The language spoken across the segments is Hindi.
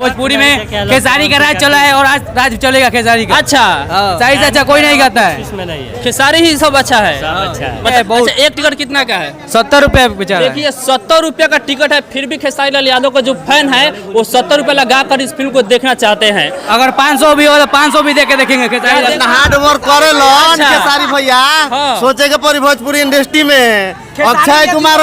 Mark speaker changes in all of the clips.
Speaker 1: भोजपुरी में खेसारी का राज चला है और आज राज चलेगा खेसारी का।
Speaker 2: अच्छा,
Speaker 1: सही से अच्छा कोई नहीं कहता है,
Speaker 3: इसमें नहीं है,
Speaker 2: खेसारी ही सब अच्छा है।
Speaker 3: अच्छा है।
Speaker 2: मतलब अच्छा, एक टिकट कितना का है?
Speaker 1: 70 रुपए बेचारा।
Speaker 2: देखिए 70 रुपये का टिकट है, फिर भी खेसारी लाल यादव का जो फैन है वो 70 रुपये लगा कर इस फिल्म को देखना चाहते हैं।
Speaker 1: अगर 500 भी हो तो 500 भी देके देखेंगे खेसारी लाल।
Speaker 4: हार्ड वर्क करे लो
Speaker 2: अच्छा।
Speaker 4: खेसारी भैया,
Speaker 2: हाँ।
Speaker 4: सोचे के परी भोजपुरी इंडस्ट्री में अक्षय कुमार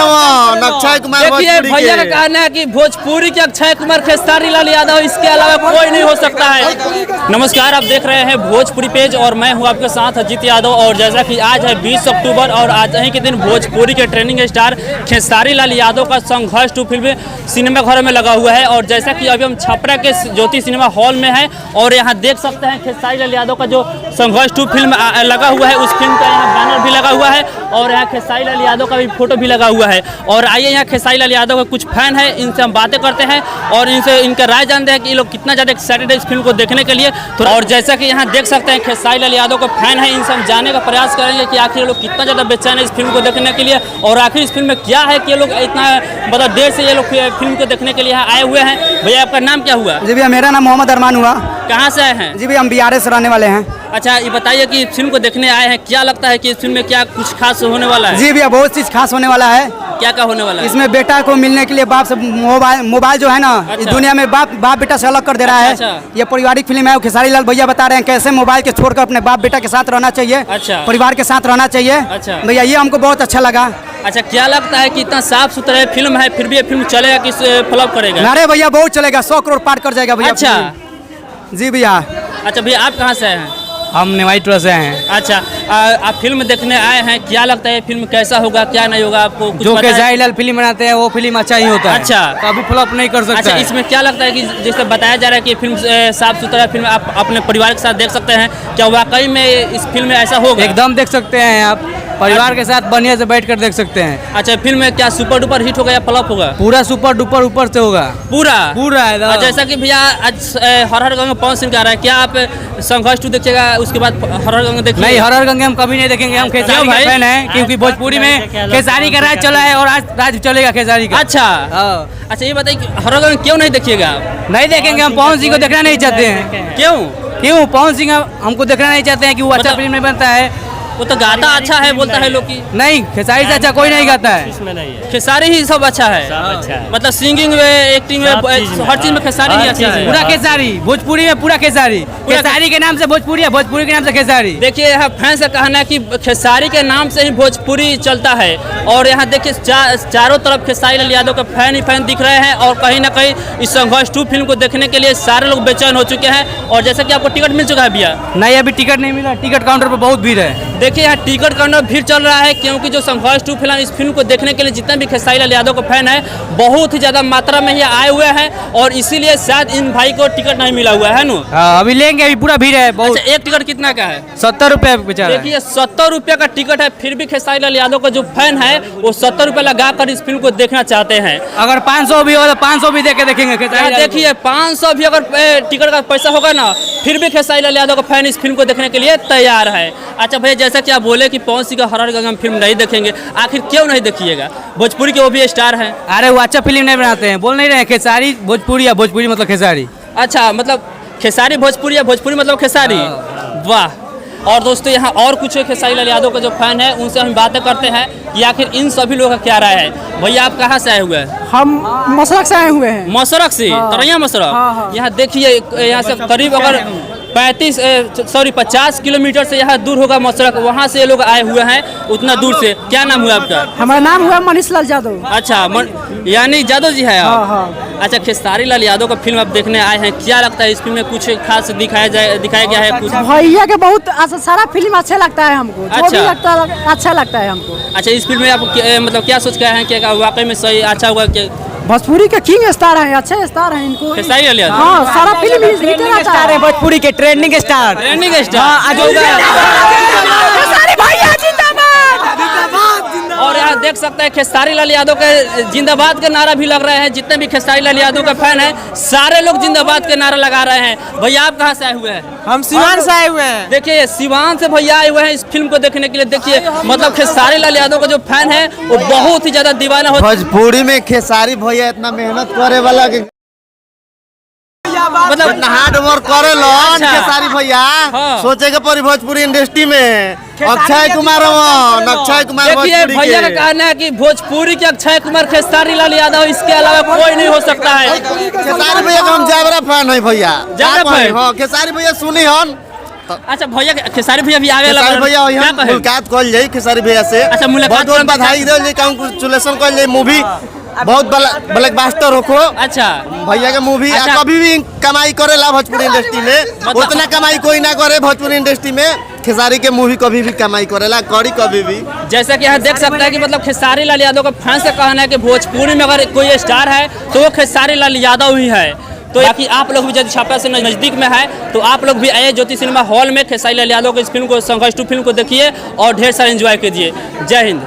Speaker 2: देखिए भैया का कहना है कि भोजपुरी के अक्षय कुमार खेसारी लाल यादव, इसके अलावा कोई नहीं हो सकता है। नमस्कार, आप देख रहे हैं भोजपुरी पेज और मैं हूं आपके साथ अजीत यादव। और जैसा कि आज है 20 अक्टूबर और आज ही के दिन भोजपुरी के ट्रेंडिंग स्टार खेसारी लाल यादव का संघर्ष 2 फिल्म सिनेमा घर में लगा हुआ है। और जैसा कि अभी हम छपरा के ज्योति सिनेमा हॉल में हैं और यहाँ देख सकते हैं खेसारी लाल यादव का जो संघर्ष 2 फिल्म लगा हुआ है, उस फिल्म का यहाँ बैनर भी लगा हुआ है और यहाँ खेसारी लाल यादव का भी फोटो भी लगा हुआ है। और आइए यहाँ खेसारी लाल यादव के कुछ फैन हैं, इनसे हम बातें करते हैं और इनसे इनका राय जानते हैं कि ये लोग कितना ज़्यादा एक्साइटेड है इस फिल्म को देखने के लिए। तो और जैसा कि यहाँ देख सकते हैं खेसारी लाल यादव का फैन है, इनसे हम जानने का प्रयास करेंगे कि आखिर लोग कितना ज़्यादा बेचैन है इस फिल्म को देखने के लिए और आखिर इस फिल्म में क्या है कि ये लोग इतना मतलब देर से ये लोग फिल्म को देखने के लिए आए हुए हैं। भैया आपका नाम क्या हुआ?
Speaker 1: जी भैया मेरा नाम मोहम्मद अरमान हुआ।
Speaker 2: कहाँ से आए हैं?
Speaker 1: जी भैया हम बिहार से रहने वाले हैं।
Speaker 2: अच्छा, ये बताइए कि फिल्म को देखने आए हैं, क्या लगता है कि इस फिल्म में क्या कुछ खास होने वाला है?
Speaker 1: जी भैया बहुत चीज खास होने वाला है।
Speaker 2: क्या क्या होने वाला है?
Speaker 1: इसमें बेटा को मिलने के लिए बाप से मोबाइल जो है ना, इस
Speaker 2: अच्छा।
Speaker 1: दुनिया में बाप बेटा से अलग कर दे रहा है।
Speaker 2: अच्छा।
Speaker 1: ये पारिवारिक फिल्म है। खेसारी लाल भैया बता रहे हैं कैसे मोबाइल के छोड़कर अपने बाप बेटा के साथ रहना चाहिए,
Speaker 2: अच्छा।
Speaker 1: परिवार के साथ रहना चाहिए।
Speaker 2: अच्छा।
Speaker 1: भैया ये हमको बहुत अच्छा लगा।
Speaker 2: अच्छा, क्या लगता है कि इतना साफ सुथरा फिल्म है फिर भी ये फिल्म चलेगा कि फ्लॉप करेगा?
Speaker 1: अरे भैया बहुत चलेगा, 100 करोड़ पार कर जाएगा भैया।
Speaker 2: अच्छा
Speaker 1: जी भैया।
Speaker 2: अच्छा भैया, आप कहाँ से आए हैं?
Speaker 1: हम नेवाईटुला से हैं।
Speaker 2: अच्छा, आप फिल्म देखने आए हैं, क्या लगता है फिल्म कैसा होगा क्या नहीं होगा आपको कुछ
Speaker 1: जो
Speaker 2: पता है?
Speaker 1: खेसारी लाल फिल्म बनाते हैं वो फिल्म अच्छा ही होता है।
Speaker 2: अच्छा।
Speaker 1: कभी फ्लॉप नहीं कर सकता
Speaker 2: अच्छा,
Speaker 1: है।
Speaker 2: इसमें क्या लगता है कि जैसे बताया जा रहा है कि फिल्म साफ सुथरा फिल्म आप अपने परिवार के साथ देख सकते हैं, क्या वाकई में इस फिल्म में ऐसा होगा?
Speaker 1: एकदम देख सकते हैं आप, परिवार के साथ बढ़िया से बैठ कर देख सकते हैं।
Speaker 2: अच्छा, फिल्म में क्या सुपर डुपर हिट होगा या फ्लॉप होगा?
Speaker 1: पूरा सुपर डुपर ऊपर से होगा।
Speaker 2: पूरा
Speaker 1: एकदम।
Speaker 2: जैसा कि भैया आज हर गंगा पवन सिंह का रहा है, क्या आप संघर्ष 2 देखिएगा उसके बाद हर गंगा देखिए?
Speaker 1: नहीं, हर गंगे हम कभी नहीं देखेंगे। हम खेसारी के फैन हैं क्योंकि भोजपुरी में खेसारी का राज चला है और आज राज चलेगा खेसारी का।
Speaker 2: अच्छा। अच्छा, ये बताइए कि हर गंगा क्यों नहीं देखिएगा आप?
Speaker 1: नहीं देखेंगे, हम पवन सिंह को देखना नहीं चाहते हैं।
Speaker 2: क्यों?
Speaker 1: पवन सिंह हमको देखना नहीं चाहते हैं कि वो अच्छा फिल्म नहीं बनता है।
Speaker 2: वो तो गाता अच्छा है बोलता है लोग की।
Speaker 1: नहीं, खेसारी से अच्छा कोई नहीं गाता है।
Speaker 3: इसमें नहीं है,
Speaker 2: खेसारी ही सब अच्छा है।
Speaker 3: सब अच्छा है।
Speaker 2: मतलब सिंगिंग में, एक्टिंग में, हर चीज में खेसारी ही अच्छा है।
Speaker 1: पूरा खेसारी, भोजपुरी में पूरा खेसारी। खेसारी के नाम से भोजपुरी है, भोजपुरी के नाम से खेसारी।
Speaker 2: देखिए यहाँ फैंस का कहना है कि खेसारी के नाम से ही भोजपुरी चलता है और यहाँ देखिए चारों तरफ खेसारी लाल यादव के फैन ही फैन दिख रहे हैं और कहीं ना कहीं इस संघर्ष 2 फिल्म को देखने के लिए सारे लोग बेचैन हो चुके हैं। और जैसा कि आपको टिकट मिल चुका है भैया?
Speaker 1: नहीं, अभी टिकट नहीं मिला। टिकट काउंटर पर बहुत भीड़ है।
Speaker 2: देखिए यहाँ टिकट काउंटर भीड़ चल रहा है क्योंकि जो संघर्ष 2 फिल्म, इस फिल्म को देखने के लिए जितने भी खेसारी लाल यादव के फैन है बहुत ही ज्यादा मात्रा में ये आए हुए हैं और इसीलिए शायद इन भाई को टिकट नहीं मिला हुआ है ना।
Speaker 1: अभी लेंगे, अभी पूरा भीड़ है बहुत।
Speaker 2: अच्छा, एक टिकट कितना का है?
Speaker 1: 70 रुपए बेचारा।
Speaker 2: देखिए 70 रुपये का टिकट है, फिर भी खेसारी लाल यादव का जो फैन है वो 70 रुपये लगा कर इस फिल्म को देखना चाहते हैं।
Speaker 1: अगर 500 भी हो तो 500 भी देके देखेंगे खेसारी लाल।
Speaker 2: देखिए 500 भी अगर टिकट का पैसा होगा ना, फिर भी खेसारी लाल यादव का फैन इस फिल्म को देखने के लिए तैयार है। अच्छा भैया, जैसा कि आप बोले कि पवन सिंह का हर गंगा फिल्म नहीं देखेंगे, आखिर क्यों नहीं देखिएगा? भोजपुरी के वो भी स्टार हैं।
Speaker 1: अरे वो अच्छा फिल्म नहीं बनाते हैं, बोल नहीं रहे खेसारी भोजपुरी या भोजपुरी मतलब खेसारी।
Speaker 2: अच्छा, मतलब खेसारी भोजपुरी या भोजपुरी मतलब खेसारी। वाह। और दोस्तों यहाँ और कुछ खेसारी लाल यादव के जो फैन है उनसे हम बातें करते हैं कि आखिर इन सभी लोगों का क्या राय है। भैया आप कहाँ से आए हुए हैं?
Speaker 5: हम मसरक से आए हुए हैं।
Speaker 2: मसरक से? तरैया मसरक।
Speaker 5: हाँ।
Speaker 2: यहाँ देखिए, यहाँ से करीब अगर 50 किलोमीटर से यहाँ दूर होगा मसरक, वहाँ से ये लोग आए हुए हैं उतना दूर से। क्या नाम हुआ आपका?
Speaker 5: हमारा नाम हुआ मनीष लाल यादव।
Speaker 2: अच्छा, यानी यादव जी है आप?
Speaker 5: हाँ।
Speaker 2: अच्छा, खेसारी लाल यादव का फिल्म आप देखने आए हैं, क्या लगता है इस फिल्म में कुछ खास दिखाया गया है कुछ?
Speaker 5: भैया के बहुत सारा फिल्म अच्छा लगता है हमको। जो
Speaker 2: अच्छा।
Speaker 5: भी लगता है अच्छा लगता है हमको।
Speaker 2: अच्छा, इस फिल्म में आप मतलब क्या सोच के आए हैं कि वाकई में सही अच्छा हुआ कि
Speaker 5: भोजपुरी के किंग स्टार हैं, अच्छे स्टार हैं इनको।
Speaker 2: खेसारी लाल यादव?
Speaker 5: हाँ, सारा फिल्म
Speaker 1: स्टार है भोजपुरी के, ट्रेंडिंग स्टार।
Speaker 2: Trending star. और यहाँ देख सकते हैं खेसारी लाल यादव के जिंदाबाद के नारा भी लग रहे हैं। जितने भी खेसारी लाल यादव के फैन हैं सारे लोग जिंदाबाद के नारा लगा रहे हैं। भैया आप कहाँ से आए हुए हैं?
Speaker 1: हम सिवान से आए हुए हैं।
Speaker 2: देखिए सिवान से भैया आए हुए हैं इस फिल्म को देखने के लिए। देखिए मतलब खेसारी लाल यादव का जो फैन है वो बहुत ही ज्यादा दीवाना होता है।
Speaker 4: भोजपुरी में खेसारी भैया इतना मेहनत करे वाला
Speaker 2: मतलब
Speaker 4: हार्ड वर्क करे लो
Speaker 2: अच्छा।
Speaker 4: खेसारी भैया
Speaker 2: हाँ।
Speaker 4: सोचे के परी भोजपुरी इंडस्ट्री में अक्षय कुमार अक्षय कुमार
Speaker 2: देखिए
Speaker 4: भोजपुरी
Speaker 2: भैया का
Speaker 4: के।
Speaker 2: कहना है कि भोजपुरी के अक्षय कुमार खेसारी लाल यादव इसके अलावा कोई नहीं हो सकता है।
Speaker 4: खेसारी भैया का हम जावरा फैन है भैया
Speaker 2: जावरा
Speaker 4: का कहें?
Speaker 2: फैन?
Speaker 4: हाँ खेसारी भैया सुनी हन
Speaker 2: अच्छा भैया खेसारी भैया भी आगे
Speaker 4: खेसारी भैया
Speaker 2: क्या
Speaker 4: यहाँ
Speaker 2: कहें?
Speaker 4: मुलाकात कल जाई खेसारी भैया से
Speaker 2: अच्छा, मुलाकात
Speaker 4: बहुत बहुत
Speaker 2: करके
Speaker 4: बधाई दे जाई कांग्रेचुलेशन कल जाई मूवी बहुत ब्लॉकबस्टर होखो
Speaker 2: अच्छा
Speaker 4: भैया के मूवी
Speaker 2: अच्छा।
Speaker 4: कभी भी कमाई करेला भोजपुरी इंडस्ट्री में उतना कमाई कोई ना करे भोजपुरी इंडस्ट्री में खेसारी के मूवी कभी भी कमाई करेला करी कभी भी।
Speaker 2: जैसा कि यहाँ देख सकते हैं कि मतलब खेसारी लाल यादव का फैंस का कहना है कि भोजपुरी में अगर कोई स्टार है तो वो खेसारी लाल यादव ही है। तो बाकी आप लोग भी यदि छपरा से नज़दीक में है तो आप लोग भी आइए ज्योति सिनेमा हॉल में खेसारी लाल यादव की इस फिल्म को संघर्ष 2 फिल्म को देखिए और ढेर सारा एंजॉय कीजिए। जय हिंद।